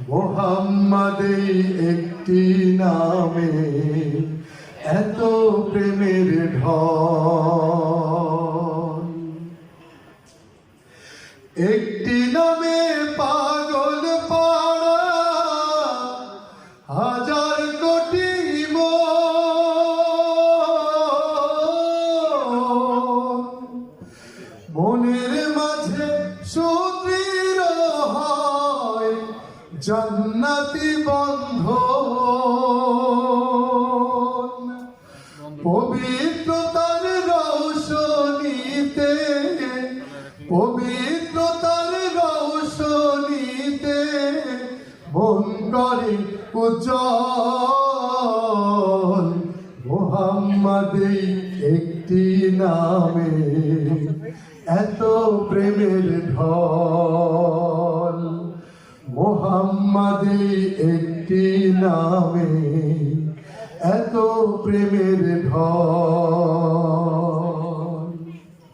মোহাম্মদই একটি নামে এত প্রেমের ঢল। একটি নামে পাগল পাড়া হাজার কোটি মনের মাঝে সুদৃঢ় হয় জান্নাতি বন্ধন। পবিত্রতার রৌশনীতে পবিত্রতার রৌশনীতে মন করে উজ্জ্বল। মোহাম্মদই একটি নামে এত প্রেমের ঢল। মোহাম্মদই একটি নামে এত প্রেমের ঢল।